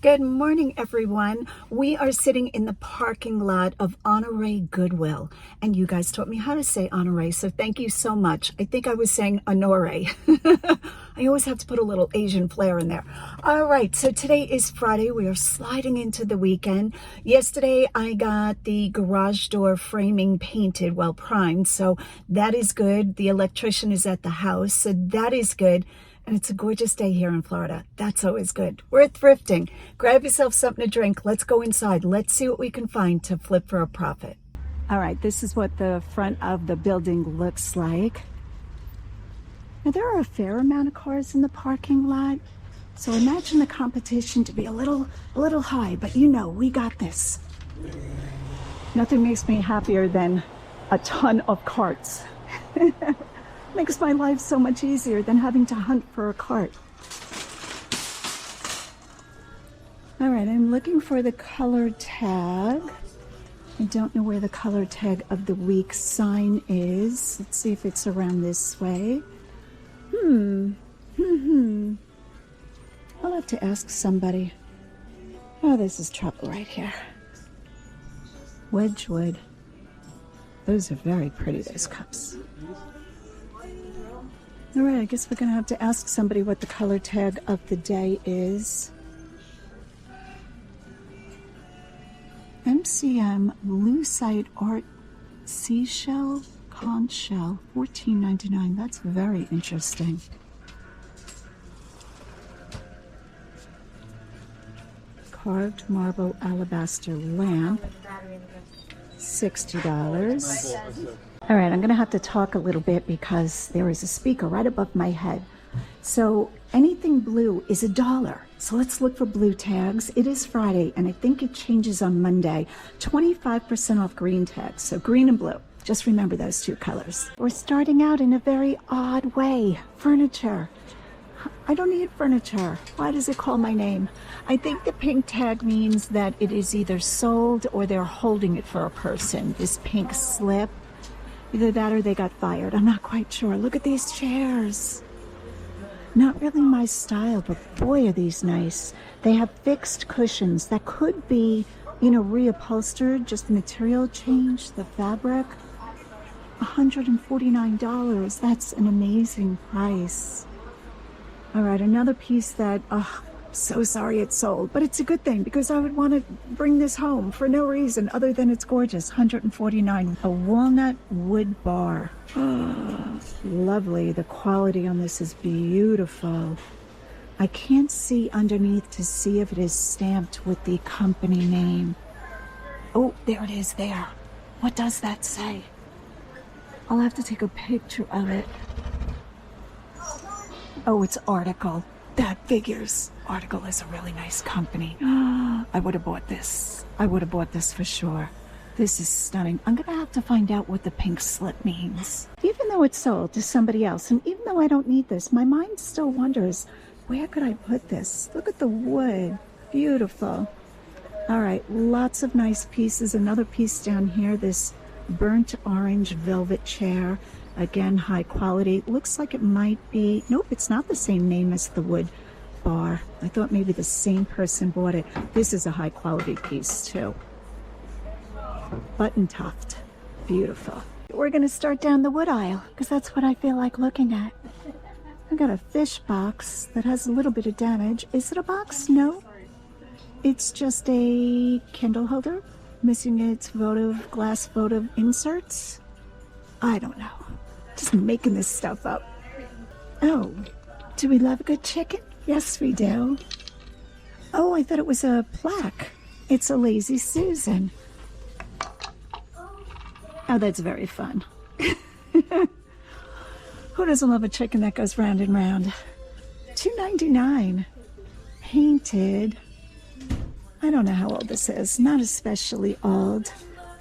Good morning, everyone. We are sitting in the parking lot of Honore Goodwill, and you guys taught me how to say Honore, so thank you so much. I think I was saying Honore. I always have to put a little Asian flair in there. All right, so today is Friday. We are sliding into the weekend. Yesterday, I got the garage door framing painted, well, primed, so that is good. The electrician is at the house, so that is good. And it's a gorgeous day here in Florida. That's always good. We're thrifting. Grab yourself something to drink. Let's go inside. Let's see what we can find to flip for a profit. All right, this is what the front of the building looks like. Now, there are a fair amount of cars in the parking lot, so imagine the competition to be a little high, but you know, we got this. Nothing makes me happier than a ton of carts. Makes my life so much easier than having to hunt for a cart. All right, I'm looking for the color tag. I don't know where the color tag of the week sign is. Let's see if it's around this way. I'll have to ask somebody. Oh, this is trouble right here. Wedgwood. Those are very pretty, those cups. All right, I guess we're going to have to ask somebody what the color tag of the day is. MCM Lucite Art Seashell Conch Shell, $14.99. That's very interesting. Carved marble alabaster lamp, $60. All right, I'm going to have to talk a little bit because there is a speaker right above my head. So anything blue is $1. So let's look for blue tags. It is Friday, and I think it changes on Monday. 25% off green tags, so green and blue. Just remember those two colors. We're starting out in a very odd way. Furniture. I don't need furniture. Why does it call my name? I think the pink tag means that it is either sold or they're holding it for a person. This pink slip. Either that or they got fired. I'm not quite sure. Look at these chairs. Not really my style, but boy, are these nice. They have fixed cushions that could be, reupholstered, just the material change, the fabric. $149. That's an amazing price. All right, another piece that, so sorry it's sold, but it's a good thing because I would want to bring this home for no reason other than it's gorgeous. $149. A walnut wood bar. Lovely. The quality on this is beautiful. I can't see underneath to see if it is stamped with the company name. Oh, there it is there. What does that say? I'll have to take a picture of it. Oh, it's Article. That figures. Article is a really nice company. I would have bought this. I would have bought this for sure. This is stunning. I'm going to have to find out what the pink slip means. Even though it's sold to somebody else, and even though I don't need this, my mind still wonders, where could I put this? Look at the wood. Beautiful. All right, lots of nice pieces. Another piece down here, this burnt orange velvet chair. Again, high quality. Looks like it might be, nope, it's not the same name as the wood bar. I thought maybe the same person bought it. This is a high quality piece too. Button tuft. Beautiful. We're going to start down the wood aisle because that's what I feel like looking at. I got a fish box that has a little bit of damage. Is it a box? No. It's just a Kindle holder missing its glass votive inserts. I don't know. Just making this stuff up. Oh, do we love a good chicken? Yes, we do. Oh, I thought it was a plaque. It's a Lazy Susan. Oh, that's very fun. Who doesn't love a chicken that goes round and round? $2.99. Painted. I don't know how old this is. Not especially old.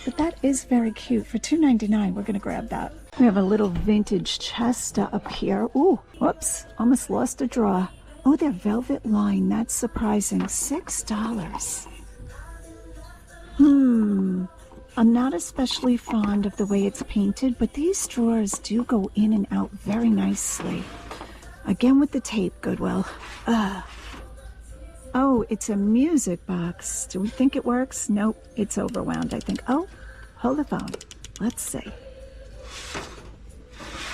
But that is very cute. For $2.99, we're going to grab that. We have a little vintage chest up here. Ooh, whoops. Almost lost a drawer. Oh, they're velvet lined. That's surprising. $6. I'm not especially fond of the way it's painted, but these drawers do go in and out very nicely. Again with the tape, Goodwill. Oh, it's a music box. Do we think it works? Nope, it's overwound, I think. Oh, hold the phone. Let's see.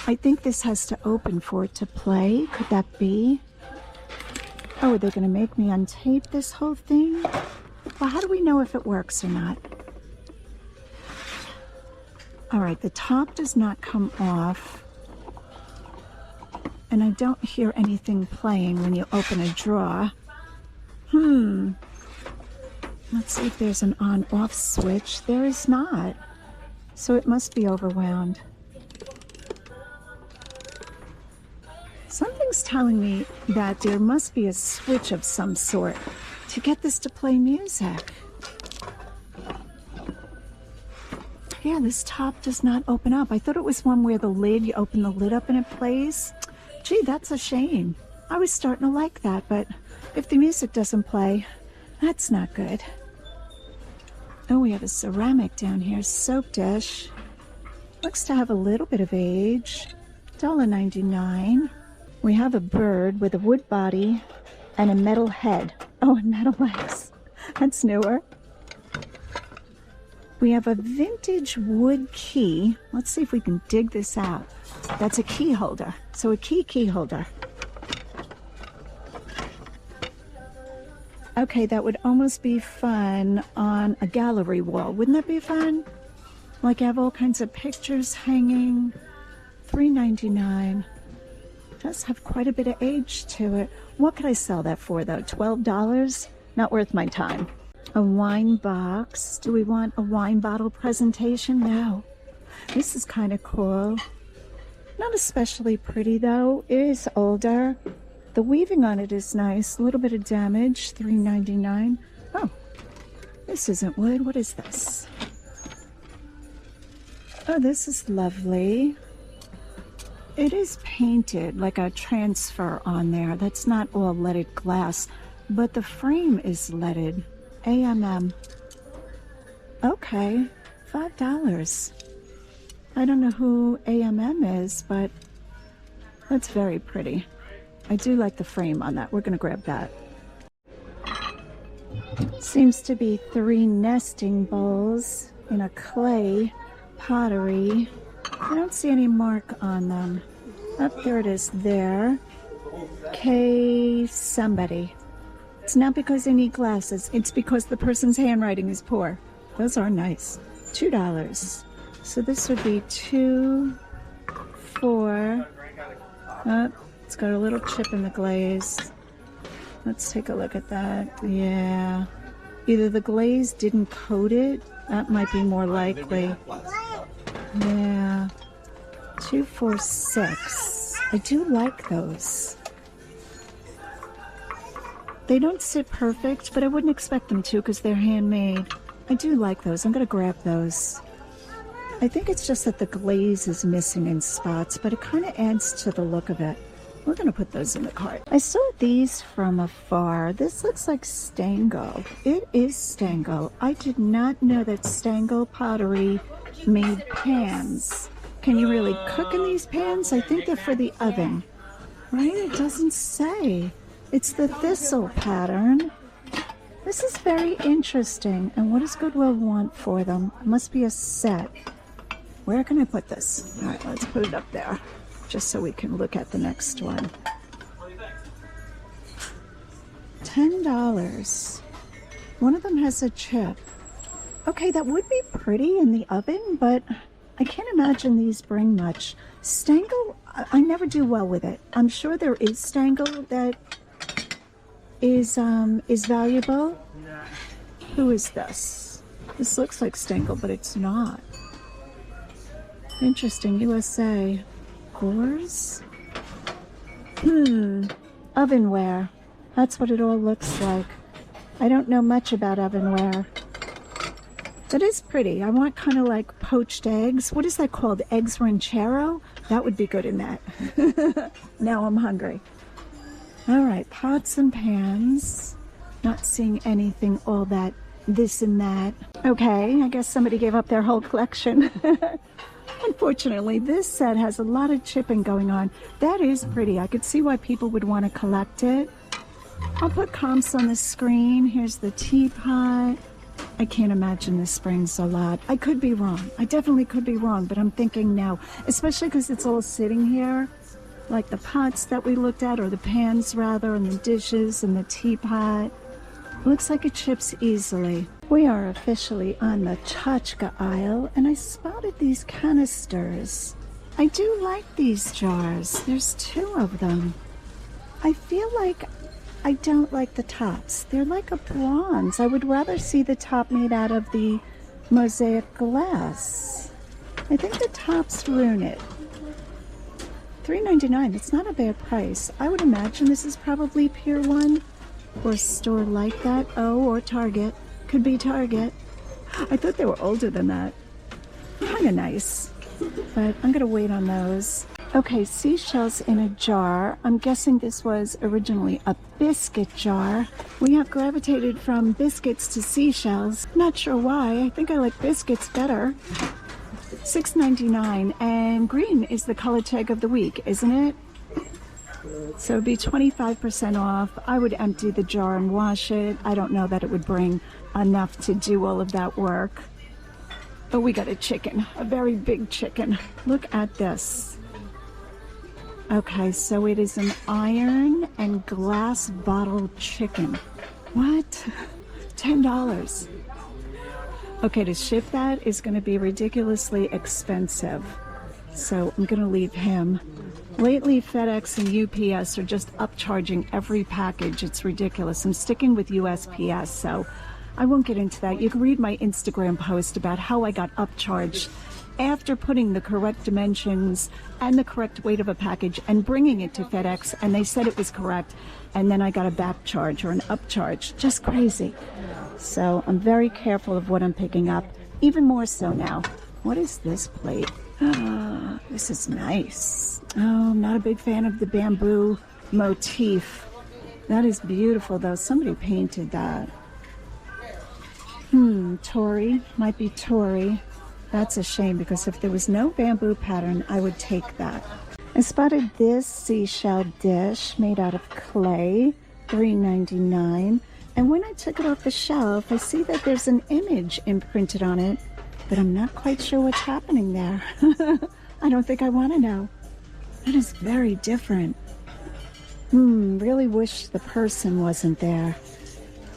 I think this has to open for it to play. Could that be? Oh, are they going to make me untape this whole thing? Well, how do we know if it works or not? All right, the top does not come off. And I don't hear anything playing when you open a drawer. Let's see if there's an on-off switch. There is not. So it must be overwound. Something's telling me that there must be a switch of some sort to get this to play music. Yeah, this top does not open up. I thought it was one where the lid, you open the lid up and it plays. Gee, that's a shame. I was starting to like that, but if the music doesn't play, that's not good. Oh, we have a ceramic down here, soap dish. Looks to have a little bit of age. $1.99. We have a bird with a wood body and a metal head. Oh, and metal legs. That's newer. We have a vintage wood key. Let's see if we can dig this out. That's a key holder. So a key holder. Okay, that would almost be fun on a gallery wall. Wouldn't that be fun? Like I have all kinds of pictures hanging. $3.99. Does have quite a bit of age to it. What could I sell that for though? $12? Not worth my time. A wine box. Do we want a wine bottle presentation? No. This is kind of cool. Not especially pretty though. It is older. The weaving on it is nice. A little bit of damage. $3.99. Oh, this isn't wood. What is this? Oh, this is lovely. It is painted like a transfer on there. That's not all leaded glass, but the frame is leaded. AMM. Okay, $5. I don't know who AMM is, but that's very pretty. I do like the frame on that. We're going to grab that. Seems to be 3 nesting bowls in a clay pottery. I don't see any mark on them. Up there it is there. K somebody. It's not because they need glasses. It's because the person's handwriting is poor. Those are nice. $2. So this would be 2, 4. Oh, it's got a little chip in the glaze. Let's take a look at that. Yeah. Either the glaze didn't coat it. That might be more likely. Yeah. 2, 4, 6. I do like those. They don't sit perfect, but I wouldn't expect them to because they're handmade. I do like those. I'm going to grab those. I think it's just that the glaze is missing in spots, but it kind of adds to the look of it. We're going to put those in the cart. I saw these from afar. This looks like Stango. It is Stango. I did not know that Stango Pottery made pans. Can you really cook in these pans? I think they're for the oven. Right? It doesn't say. It's the thistle pattern. This is very interesting. And what does Goodwill want for them? It must be a set. Where can I put this? All right, let's put it up there, just so we can look at the next one. $10. One of them has a chip. Okay, that would be pretty in the oven, but I can't imagine these bring much. Stango, I never do well with it. I'm sure there is Stango that is valuable. Who is this? This looks like Stango, but it's not. Interesting, USA. Gores? Ovenware. That's what it all looks like. I don't know much about ovenware. That is pretty. I want kind of like poached eggs. What is that called? Eggs ranchero? That would be good in that. Now I'm hungry. All right, pots and pans. Not seeing anything all that this and that. Okay, I guess somebody gave up their whole collection. Unfortunately, this set has a lot of chipping going on. That is pretty. I could see why people would want to collect it. I'll put comps on the screen. Here's the teapot. I can't imagine this springs a lot. I could be wrong. I definitely could be wrong, but I'm thinking no, especially because it's all sitting here, like the pots that we looked at, or the pans rather, and the dishes and the teapot. Looks like it chips easily. We are officially on the tchotchke aisle, and I spotted these canisters. I do like these jars. There's 2 of them. I feel like I don't like the tops. They're like a bronze. I would rather see the top made out of the mosaic glass. I think the tops ruin it. $3.99, that's not a bad price. I would imagine this is probably Pier 1 or a store like that. Oh, or Target. Could be Target. I thought they were older than that. Kind of nice. But I'm going to wait on those. Okay, seashells in a jar. I'm guessing this was originally a biscuit jar. We have gravitated from biscuits to seashells. Not sure why. I think I like biscuits better. $6.99, and green is the color tag of the week, isn't it? So it'd be 25% off. I would empty the jar and wash it. I don't know that it would bring enough to do all of that work. But we got a chicken, a very big chicken. Look at this. Okay, so it is an iron and glass bottle chicken. What? $10. Okay, to ship that is going to be ridiculously expensive. So I'm going to leave him. Lately, FedEx and UPS are just upcharging every package. It's ridiculous. I'm sticking with USPS, so I won't get into that. You can read my Instagram post about how I got upcharged after putting the correct dimensions and the correct weight of a package and bringing it to FedEx, and they said it was correct, and then I got a back charge or an upcharge. Just crazy. So I'm very careful of what I'm picking up, even more so now. What is this plate? This is nice. Oh, I'm not a big fan of the bamboo motif. That is beautiful, though. Somebody painted that. Tory. Might be Tory. That's a shame, because if there was no bamboo pattern, I would take that. I spotted this seashell dish made out of clay, $3.99. And when I took it off the shelf, I see that there's an image imprinted on it, but I'm not quite sure what's happening there. I don't think I want to know. That is very different. Really wish the person wasn't there.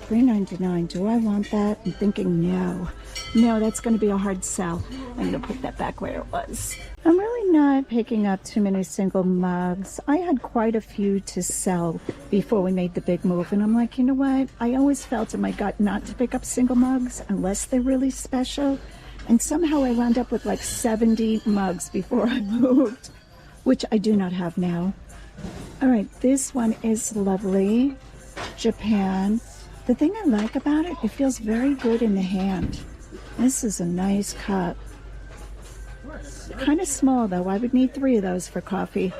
$3.99. Do I want that? I'm thinking no. No, that's going to be a hard sell. I'm going to put that back where it was. I'm really not picking up too many single mugs. I had quite a few to sell before we made the big move, and I'm like, you know what? I always felt in my gut not to pick up single mugs unless they're really special. And somehow I wound up with like 70 mugs before I moved, which I do not have now. All right, this one is lovely. Japan. The thing I like about it, it feels very good in the hand. This is a nice cup. Kind of small though. I would need 3 of those for coffee.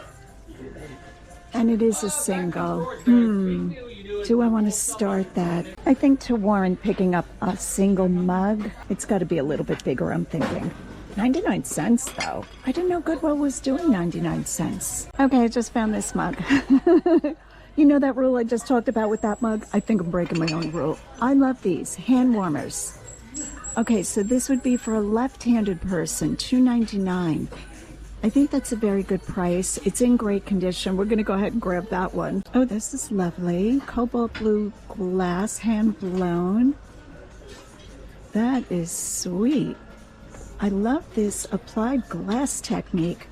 And it is a single. Do I want to start that? I think to warrant picking up a single mug, it's got to be a little bit bigger, I'm thinking. 99 cents though. I didn't know Goodwill was doing 99 cents. Okay, I just found this mug. You know that rule I just talked about with that mug? I think I'm breaking my own rule. I love these hand warmers. Okay, so this would be for a left-handed person, $2.99. I think that's a very good price. It's in great condition. We're going to go ahead and grab that one. Oh, this is lovely. Cobalt blue glass, hand blown. That is sweet. I love this applied glass technique.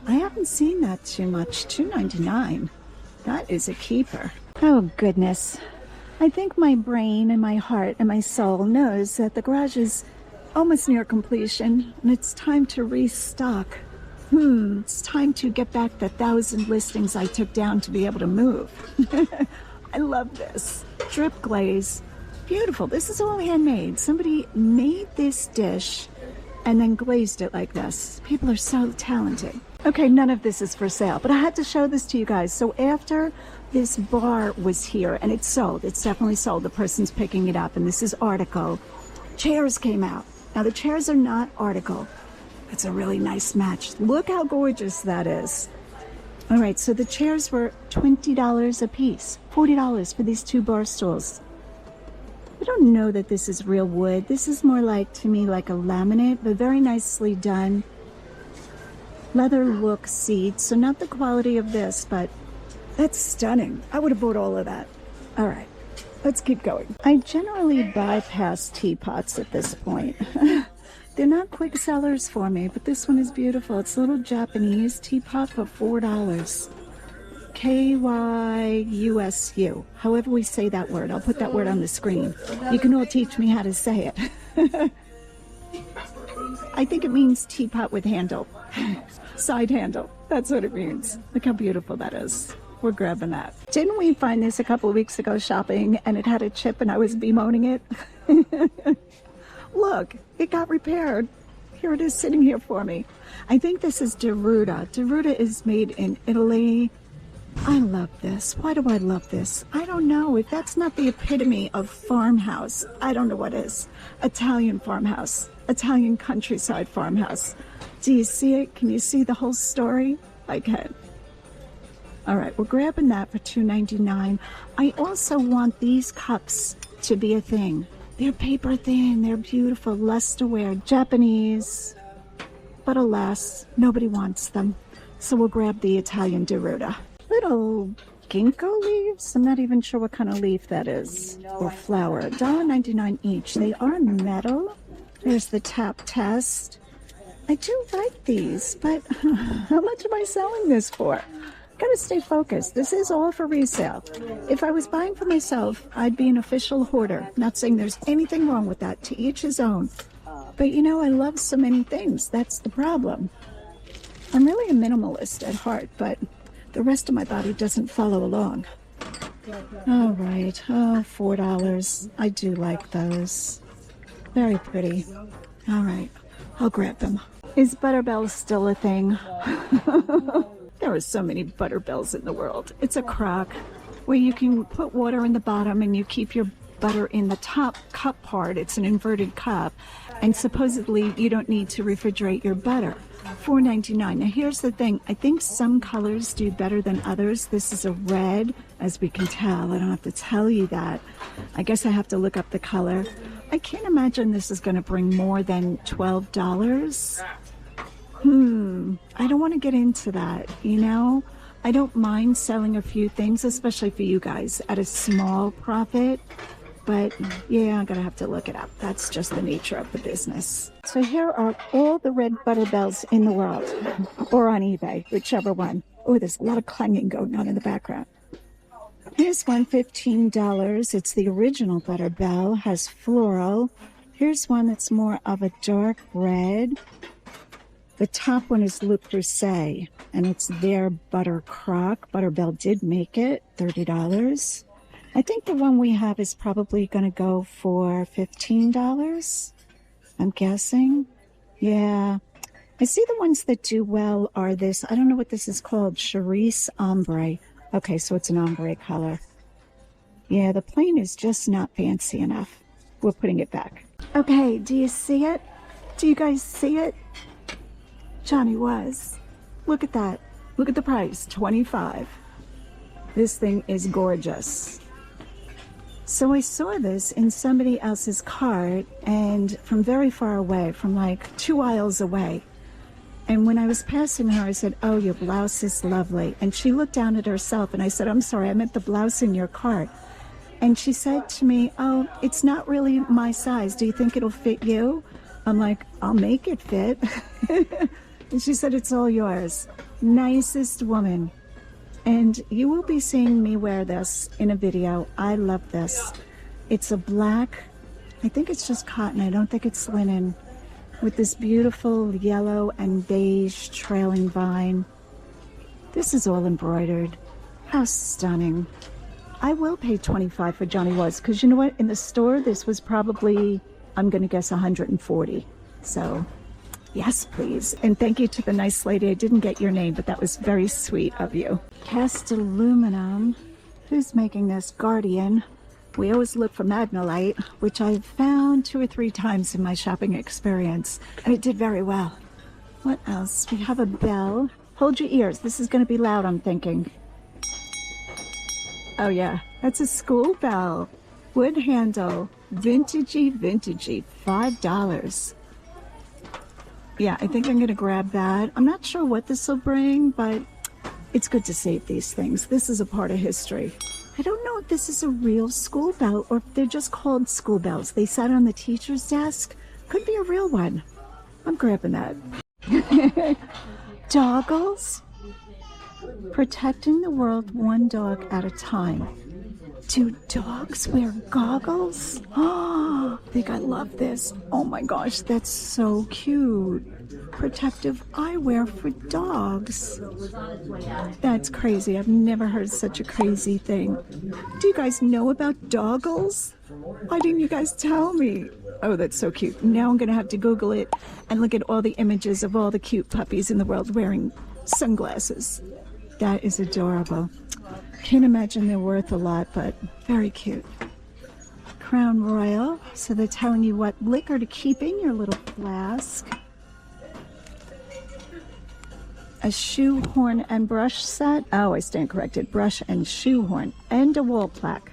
I haven't seen that too much. $2.99. That is a keeper. Oh, goodness. I think my brain and my heart and my soul knows that the garage is almost near completion, and it's time to restock. It's time to get back the 1,000 listings I took down to be able to move. I love this. Drip glaze. Beautiful. This is all handmade. Somebody made this dish and then glazed it like this. People are so talented. Okay, none of this is for sale, but I had to show this to you guys. So after this bar was here, and it's sold, it's definitely sold, the person's picking it up, and this is article. Chairs came out. Now the chairs are not article. It's a really nice match. Look how gorgeous that is. All right, so the chairs were $20 a piece, $40 for these 2 bar stools. I don't know that this is real wood. This is more like, to me, like a laminate, but very nicely done. Leather look seats, so not the quality of this, but that's stunning. I would have bought all of that. All right, let's keep going. I generally bypass teapots at this point. They're not quick sellers for me, but this one is beautiful. It's a little Japanese teapot for $4. Kyusu, however we say that word. I'll put that word on the screen. You can all teach me how to say it. I think it means teapot with handle. Side handle. That's what it means. Look how beautiful that is. We're grabbing that. Didn't we find this a couple of weeks ago shopping and it had a chip and I was bemoaning it? Look, it got repaired. Here it is sitting here for me. I think this is Deruta. Deruta is made in Italy. I love this. Why do I love this? I don't know. If that's not the epitome of farmhouse, I don't know what is. Italian farmhouse. Italian countryside farmhouse. Do you see it? Can you see the whole story? I can. All right, we're grabbing that for $2.99. I also want these cups to be a thing. They're paper thin. They're beautiful. Lusterware. Japanese. But alas, nobody wants them. So we'll grab the Italian Deruta. Little ginkgo leaves. I'm not even sure what kind of leaf that is. Or flower. $1.99 each. They are metal. There's the tap test. I do like these, but how much am I selling this for? Gotta stay focused. This is all for resale. If I was buying for myself, I'd be an official hoarder. Not saying there's anything wrong with that. To each his own. But you know, I love so many things. That's the problem. I'm really a minimalist at heart, but the rest of my body doesn't follow along. All right. Oh, $4. I do like those. Very pretty. All right. I'll grab them. Is Butterbell still a thing? There are so many Butterbells in the world. It's a crock where you can put water in the bottom and you keep your butter in the top cup part. It's an inverted cup. And supposedly you don't need to refrigerate your butter. $4.99. Now here's the thing. I think some colors do better than others. This is a red, as we can tell. I don't have to tell you that. I guess I have to look up the color. I can't imagine this is going to bring more than $12. I don't want to get into that, you know? I don't mind selling a few things, especially for you guys, at a small profit. But yeah, I'm going to have to look it up. That's just the nature of the business. So here are all the red Butterbells in the world, or on eBay, whichever one. Oh, there's a lot of clanging going on in the background. Here's one, $15. It's the original Butterbell, has floral. Here's one that's more of a dark red. The top one is Le Creuset, and it's their butter crock. Butterbell did make it, $30. I think the one we have is probably going to go for $15, I'm guessing. Yeah. I see the ones that do well are this, I don't know what this is called, Charisse Ombre. Okay, so it's an ombre color. Yeah, the plain is just not fancy enough. We're putting it back. Okay, do you see it? Do you guys see it? Johnny was. Look at that. Look at the price, $25. This thing is gorgeous. So I saw this in somebody else's cart, and from very far away, from like 2 aisles away. And when I was passing her, I said, "Oh, your blouse is lovely." And she looked down at herself, and I said, "I'm sorry, I meant the blouse in your cart." And she said to me, "Oh, it's not really my size. Do you think it'll fit you?" I'm like, "I'll make it fit." And she said, "It's all yours." Nicest woman. And you will be seeing me wear this in a video. I love this. It's a black, I think it's just cotton. I don't think it's linen. With this beautiful yellow and beige trailing vine. This is all embroidered. How stunning. I will pay $25 for Johnny Was, because you know what? In the store, this was probably, I'm going to guess, $140. So, yes, please. And thank you to the nice lady. I didn't get your name, but that was very sweet of you. Cast aluminum. Who's making this? Guardian. We always look for Magnolite, which I've found 2 or 3 times in my shopping experience, and it did very well. What else? We have a bell. Hold your ears. This is going to be loud, I'm thinking. Oh yeah, that's a school bell. Wood handle. Vintagey, vintagey. $5. Yeah, I think I'm going to grab that. I'm not sure what this will bring, but it's good to save these things. This is a part of history. I don't know if this is a real school bell or if they're just called school bells. They sat on the teacher's desk. Could be a real one. I'm grabbing that. Doggles? Protecting the world one dog at a time. Do dogs wear goggles? Oh, I think I love this. Oh my gosh, that's so cute. Protective eyewear for dogs. That's crazy. I've never heard such a crazy thing. Do you guys know about doggles? Why didn't you guys tell me? Oh, that's so cute. Now I'm going to have to Google it and look at all the images of all the cute puppies in the world wearing sunglasses. That is adorable. Can't imagine they're worth a lot, but very cute. Crown Royal. So they're telling you what liquor to keep in your little flask. A shoe horn and brush set. Oh, I stand corrected. Brush and shoe horn. And a wall plaque.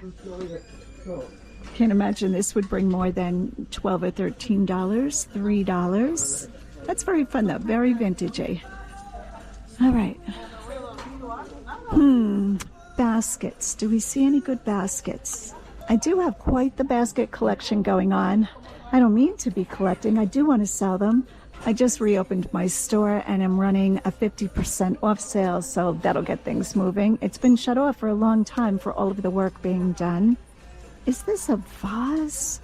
Can't imagine this would bring more than $12 or $13. $3. That's very fun though. Very vintagey. All right. Baskets. Do we see any good baskets? I do have quite the basket collection going on. I don't mean to be collecting. I do want to sell them. I just reopened my store and I'm running a 50% off sale, so that'll get things moving. It's been shut off for a long time for all of the work being done. Is this a vase?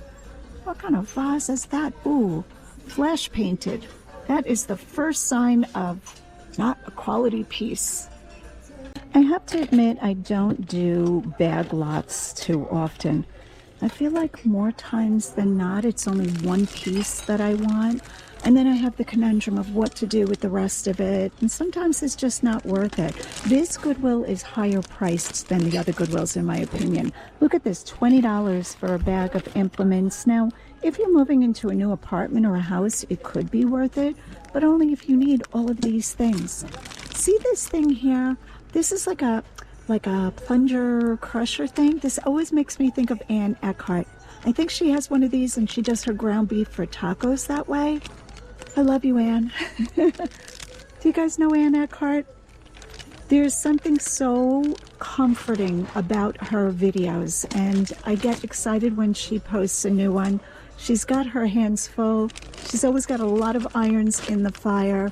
What kind of vase is that? Ooh, flash painted. That is the first sign of not a quality piece. I have to admit, I don't do bag lots too often. I feel like more times than not, it's only one piece that I want. And then I have the conundrum of what to do with the rest of it. And sometimes it's just not worth it. This Goodwill is higher priced than the other Goodwills, in my opinion. Look at this, $20 for a bag of implements. Now, if you're moving into a new apartment or a house, it could be worth it, but only if you need all of these things. See this thing here? This is like a plunger crusher thing. This always makes me think of Ann Eckhart. I think she has one of these and she does her ground beef for tacos that way. I love you, Ann. Do you guys know Ann Eckhart? There's something so comforting about her videos, and I get excited when she posts a new one. She's got her hands full. She's always got a lot of irons in the fire.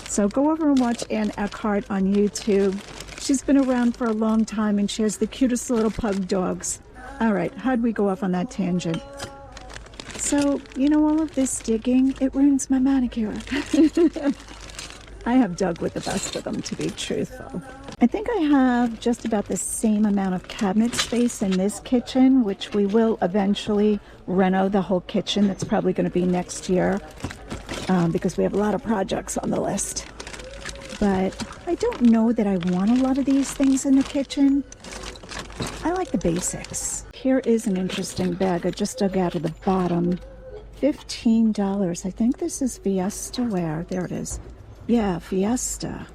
So go over and watch Ann Eckhart on YouTube. She's been around for a long time and she has the cutest little pug dogs. All right, how'd we go off on that tangent? So, you know, all of this digging, it ruins my manicure. I have dug with the best of them, to be truthful. I think I have just about the same amount of cabinet space in this kitchen, which we will eventually reno the whole kitchen. That's probably going to be next year because we have a lot of projects on the list. But I don't know that I want a lot of these things in the kitchen. I like the basics. Here is an interesting bag I just dug out of the bottom. $15. I think this is Fiesta ware. There it is. Yeah, Fiesta.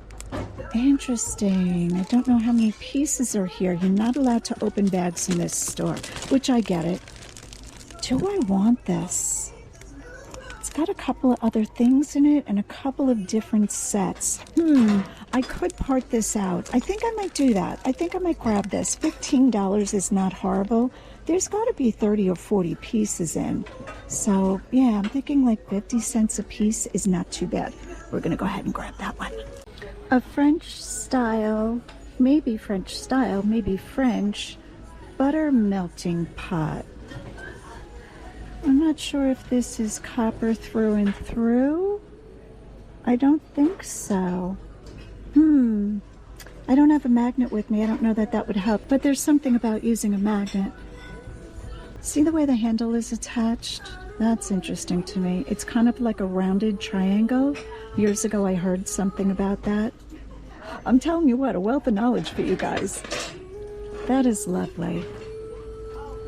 Interesting. I don't know how many pieces are here. You're not allowed to open bags in this store, which I get it. Do I want this? It's got a couple of other things in it and a couple of different sets. I could part this out. I think I might do that. I think I might grab this. $15 is not horrible. There's got to be 30 or 40 pieces in. So, yeah, I'm thinking like 50 cents a piece is not too bad. We're going to go ahead and grab that one. A French style, maybe French, butter melting pot. I'm not sure if this is copper through and through. I don't think so. I don't have a magnet with me. I don't know that that would help, but there's something about using a magnet. See the way the handle is attached? That's interesting to me. It's kind of like a rounded triangle. Years ago, I heard something about that. I'm telling you what, a wealth of knowledge for you guys. That is lovely.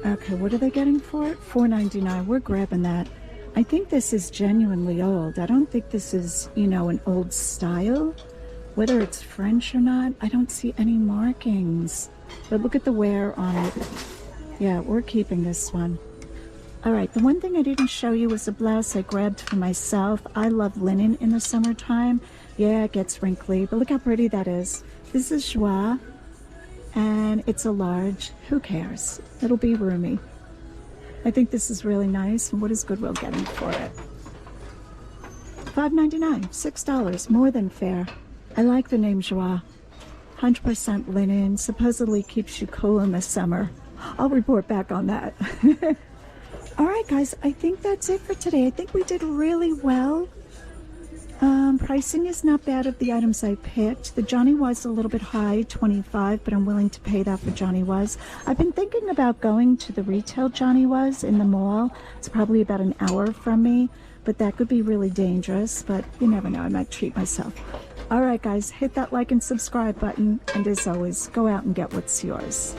Okay, what are they getting for it? $4.99. We're grabbing that. I think this is genuinely old. I don't think this is, you know, an old style. Whether it's French or not, I don't see any markings. But look at the wear on it. Yeah, we're keeping this one. All right, the one thing I didn't show you was a blouse I grabbed for myself. I love linen in the summertime. Yeah, it gets wrinkly, but look how pretty that is. This is Joie, and it's a large. Who cares? It'll be roomy. I think this is really nice. And what is Goodwill getting for it? $5.99, $6, more than fair. I like the name Joie. 100% linen, supposedly keeps you cool in the summer. I'll report back on that. All right, guys, I think that's it for today. I think we did really well. Pricing is not bad of the items I picked. The Johnny was a little bit high, $25, but I'm willing to pay that for Johnny was. I've been thinking about going to the retail Johnny was in the mall. It's probably about an hour from me, but that could be really dangerous, but you never know, I might treat myself. All right, guys, hit that like and subscribe button, and as always, go out and get what's yours.